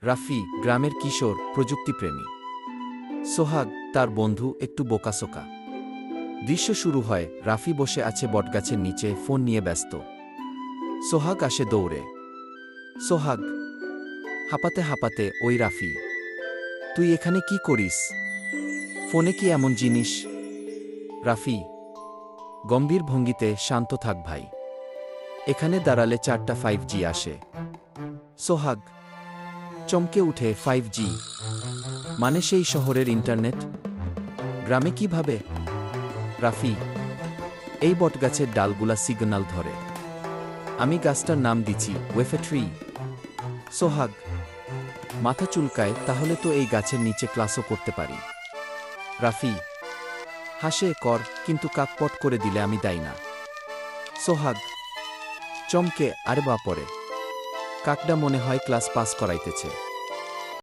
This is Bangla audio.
রাফি গ্রামের কিশোর প্রযুক্তিপ্রেমী। সোহাগ তার বন্ধু একটু বোকাসোকা। দৃশ্য শুরু হয়, রাফি বসে আছে বটগাছের নিচে ফোন নিয়ে ব্যস্ত। সোহাগ আসে দৌড়ে। সোহাগ হাঁপাতে হাঁপাতে, ওই রাফি, তুই এখানে কি করিস? ফোনে কি এমন জিনিস? রাফি গম্ভীর ভঙ্গিতে, শান্ত থাক ভাই, এখানে দাঁড়ালে 4টা 5G আসে। সোহাগ চমকে উঠে, 5G মানে সেই শহরের ইন্টারনেট? গ্রামে কিভাবে? রাফি এই বটগাছের ডালগুলা সিগন্যাল ধরে। আমি গাছটার নাম দিচ্ছি ওয়েফে ট্রি। সোহাগ মাথা চুলকায়, তাহলে তো এই গাছের নিচে ক্লাসও করতে পারি। রাফি হাসে, কর, কিন্তু কাকপট করে দিলে আমি দায়ী না। সোহাগ চমকে, আরে বা পরে কাকডা মনে হয় ক্লাস পাস করাইতেছে।